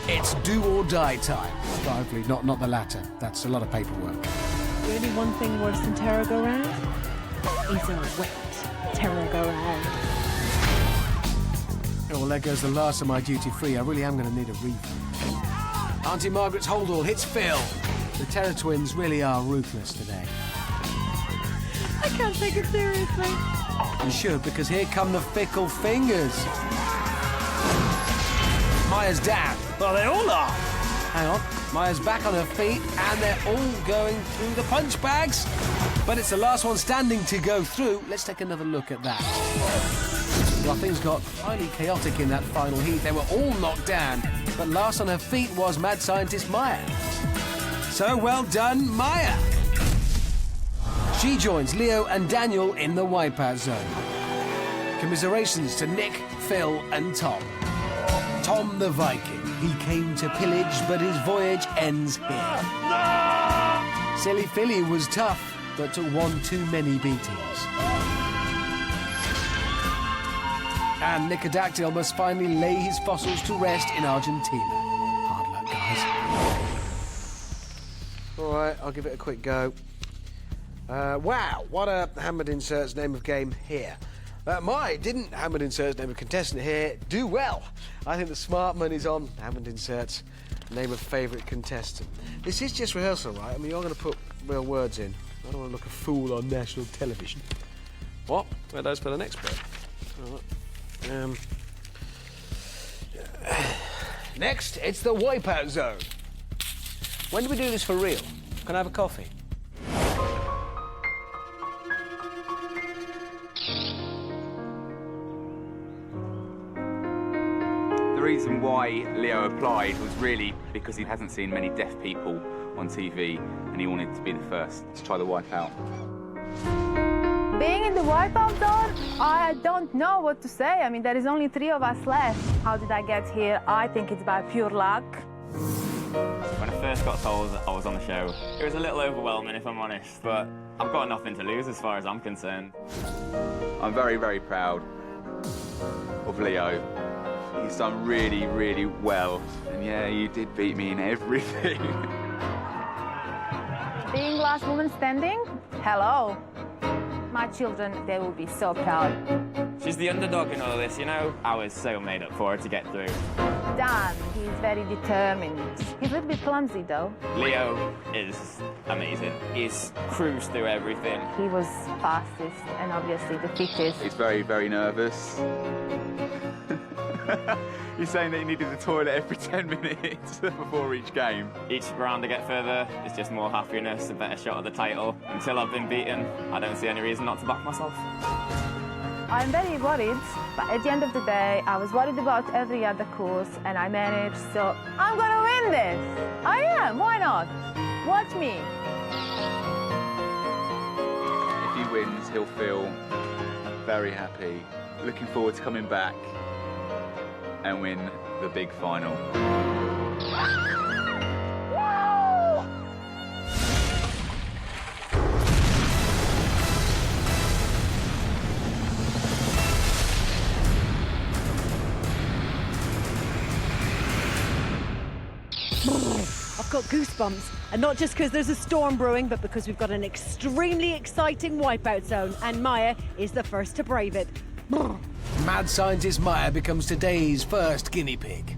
It's do or die time. But hopefully not the latter. That's a lot of paperwork. Really one thing worse than Terra-Go-Round is a wet Terra-Go-Round. Oh, well, there goes the last of my duty free. I really am going to need a refund. Auntie Margaret's holdall hits Phil. The Terra twins really are ruthless today. I can't take it seriously. You should, because here come the fickle fingers. Maya's down. Well, they all are. Hang on. Maya's back on her feet, and they're all going through the punch bags. But it's the last one standing to go through. Let's take another look at that. Well, things got highly chaotic in that final heat. They were all knocked down, but last on her feet was mad scientist Maya. So well done, Maya. She joins Leo and Daniel in the Wipeout zone. Commiserations to Nick, Phil and Tom. Tom the Viking. He came to pillage, but his voyage ends here. Silly Philly was tough, but took one too many beatings. And Nicodactyl must finally lay his fossils to rest in Argentina. Hard luck, guys. All right, I'll give it a quick go. Wow, what a Hammered Inserts name of game here. Didn't Hammered Inserts name of contestant here do well? I think the smart money's on Hammered Inserts name of favourite contestant. This is just rehearsal, right? I mean, you're going to put real words in. I don't want to look a fool on national television. What? Where are those for the next bit? Next, it's the Wipeout zone. When do we do this for real? Can I have a coffee? The reason why Leo applied was really because he hasn't seen many deaf people on TV and he wanted to be the first to try the Wipeout. Being in the Wipeout zone, I don't know what to say. I mean, there is only 3 of us left. How did I get here? I think it's by pure luck. When I first got told that I was on the show, it was a little overwhelming, if I'm honest, but I've got nothing to lose as far as I'm concerned. I'm very, very proud of Leo. He's done really, really well. And yeah, you did beat me in everything. Being last woman standing, hello. My children, they will be so proud. She's the underdog in all this, you know? I was so made up for her to get through. Dan, he's very determined. He's a little bit clumsy, though. Leo is amazing. He's cruised through everything. He was fastest and obviously the fittest. He's very, very nervous. He's saying that he needed the toilet every 10 minutes before each game. Each round I get further, it's just more happiness, a better shot at the title. Until I've been beaten, I don't see any reason not to back myself. I'm very worried, but at the end of the day, I was worried about every other course, and I managed, so I'm gonna win this! I am, why not? Watch me. If he wins, he'll feel very happy. Looking forward to coming back and win the big final. I've got goosebumps, and not just because there's a storm brewing, but because we've got an extremely exciting wipeout zone, and Maya is the first to brave it. Mad scientist Maya becomes today's first guinea pig.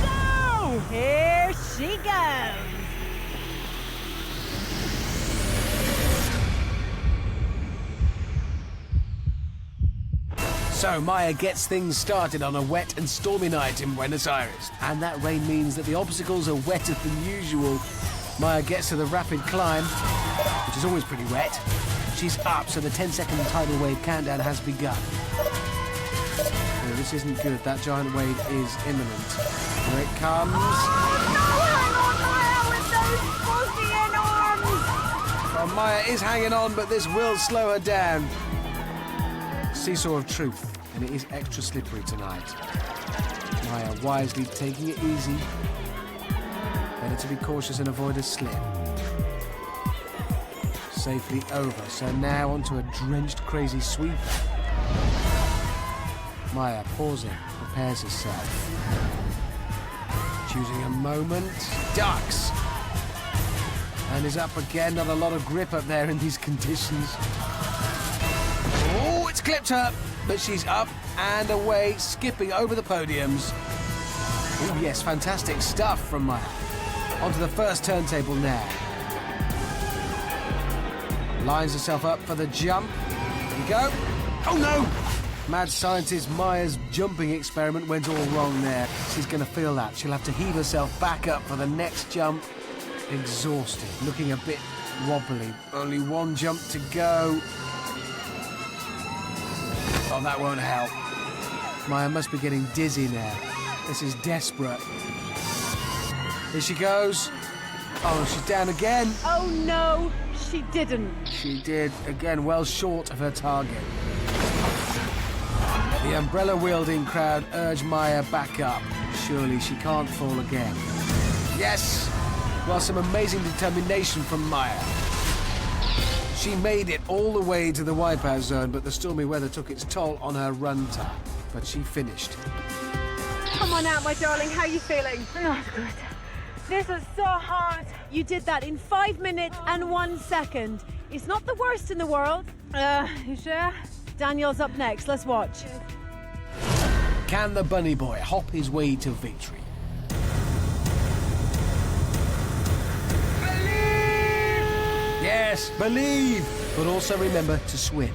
So, here she goes. So Maya gets things started on a wet and stormy night in Buenos Aires. And that rain means that the obstacles are wetter than usual. Maya gets to the rapid climb, which is always pretty wet. She's up, so the 10-second tidal wave countdown has begun. Oh, this isn't good. That giant wave is imminent. Here it comes. Well, Maya is hanging on, but this will slow her down. Seesaw of truth, and it is extra slippery tonight. Maya wisely taking it easy. Better to be cautious and avoid a slip. Safely over, so now onto a drenched crazy sweeper. Maya, pausing, prepares herself. Choosing a moment, ducks! And is up again, not a lot of grip up there in these conditions. Oh, it's clipped her, but she's up and away, skipping over the podiums. Oh yes, fantastic stuff from Maya. Onto the first turntable now. Lines herself up for the jump. Here we go. Oh no! Mad scientist Maya's jumping experiment went all wrong there. She's going to feel that. She'll have to heave herself back up for the next jump. Exhausted, looking a bit wobbly. Only one jump to go. Oh, that won't help. Maya must be getting dizzy now. This is desperate. Here she goes. Oh, she's down again. Oh no, she didn't. She did, again, well short of her target. The umbrella-wielding crowd urge Maya back up. Surely she can't fall again. Yes! Well, some amazing determination from Maya. She made it all the way to the wipeout zone, but the stormy weather took its toll on her run time. But she finished. Come on out, my darling. How are you feeling? Not good. This is so hard. You did that in 5 minutes and 1 second. It's not the worst in the world. You sure? Daniel's up next. Let's watch. Can the bunny boy hop his way to victory? Believe! Yes, believe! But also remember to swim.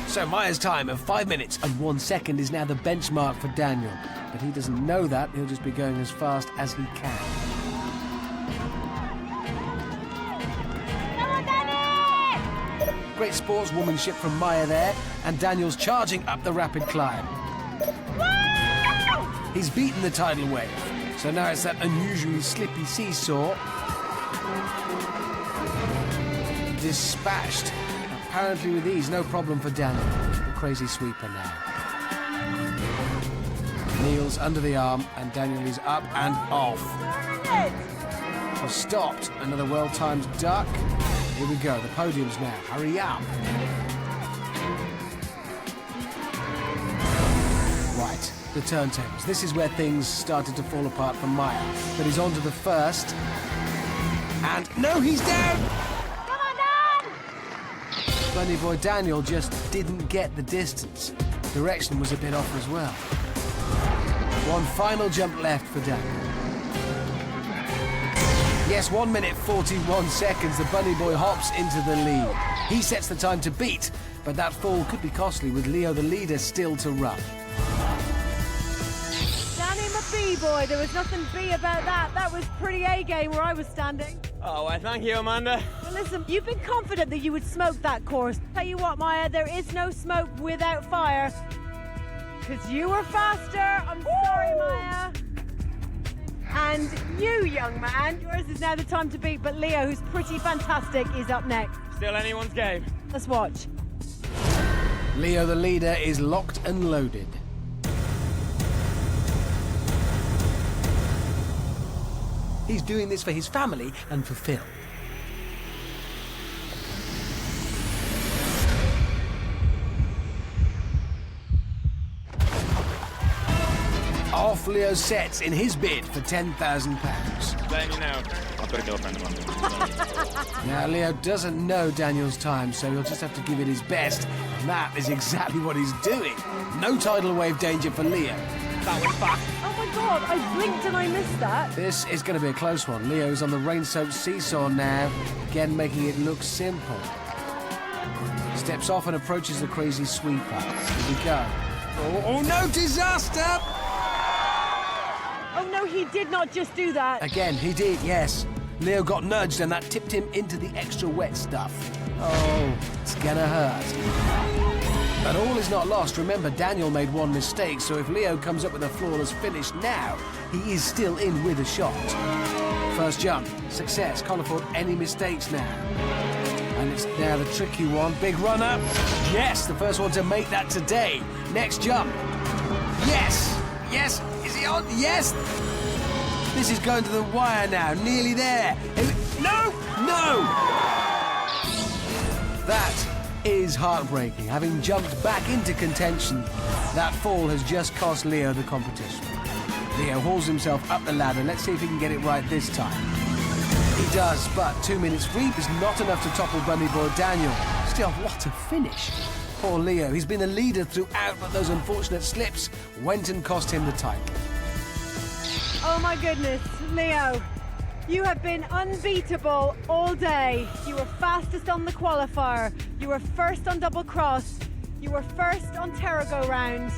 So Maya's time of 5 minutes and 1 second is now the benchmark for Daniel. But he doesn't know that. He'll just be going as fast as he can. Great sportswomanship from Maya there, and Daniel's charging up the rapid climb. He's beaten the tidal wave. So now it's that unusually slippy seesaw. Dispatched, apparently with ease, no problem for Daniel, the crazy sweeper now. Kneels under the arm, and Daniel is up and off. So stopped, another well-timed duck. Here we go, the podiums now, hurry up. Right, the turntables. This is where things started to fall apart for Maya. But he's on to the first. And no, he's down! Come on, Dan! Bunny boy Daniel just didn't get the distance. Direction was a bit off as well. One final jump left for Daniel. Yes, 1 minute 41 seconds. The bunny boy hops into the lead. He sets the time to beat, but that fall could be costly with Leo the leader still to run. Danny my B-boy, there was nothing B about that. That was pretty A-game where I was standing. Oh, well, thank you, Amanda. Well, listen, you've been confident that you would smoke that course. Tell you what, Maya, there is no smoke without fire. Because you were faster. I'm sorry, Maya. And you, young man, yours is now the time to beat, but Leo, who's pretty fantastic, is up next. Still anyone's game. Let's watch. Leo the leader is locked and loaded. He's doing this for his family and for Phil. Off Leo sets in his bid for £10,000. Letting you know, I've got a girlfriend of mine. Now, Leo doesn't know Daniel's time, so he'll just have to give it his best. And that is exactly what he's doing. No tidal wave danger for Leo. That was fast. Oh my God, I blinked and I missed that. This is going to be a close one. Leo's on the rain-soaked seesaw now, again making it look simple. Steps off and approaches the crazy sweeper. Here we go. Oh no, disaster! Oh no, he did not just do that. Again, he did, yes. Leo got nudged and that tipped him into the extra wet stuff. Oh, it's gonna hurt. But all is not lost. Remember, Daniel made one mistake, so if Leo comes up with a flawless finish now, he is still in with a shot. First jump, success, can't afford any mistakes now. And it's now the tricky one, big run up. Yes, the first one to make that today. Next jump. Yes, yes, is he on? Yes. This is going to the wire now, nearly there. No, no. That is heartbreaking. Having jumped back into contention, that fall has just cost Leo the competition. Leo hauls himself up the ladder. Let's see if he can get it right this time. He does, but 2 minutes free is not enough to topple Bunny Boy Daniel. Still, what a finish. Poor Leo, he's been a leader throughout, but those unfortunate slips went and cost him the title. Oh my goodness, Leo. You have been unbeatable all day. You were fastest on the qualifier. You were first on double cross. You were first on Terra-Go-Round.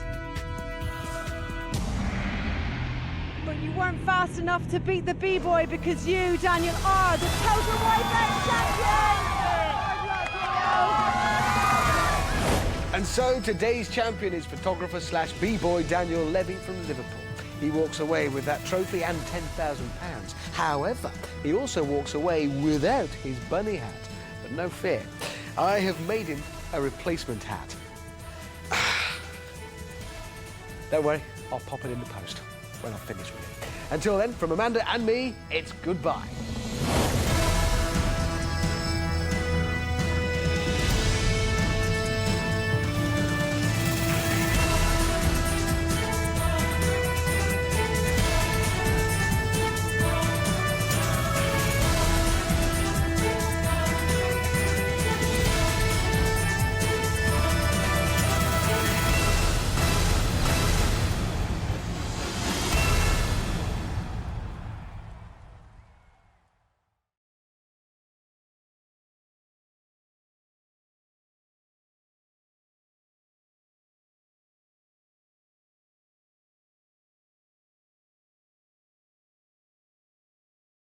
But you weren't fast enough to beat the B-boy because you, Daniel, are the total Wipeout champion! And so today's champion is photographer slash B-boy Daniel Levy from Liverpool. He walks away with that trophy and £10,000. However, he also walks away without his bunny hat. But no fear, I have made him a replacement hat. Don't worry, I'll pop it in the post when I finish with it. Until then, from Amanda and me, it's goodbye.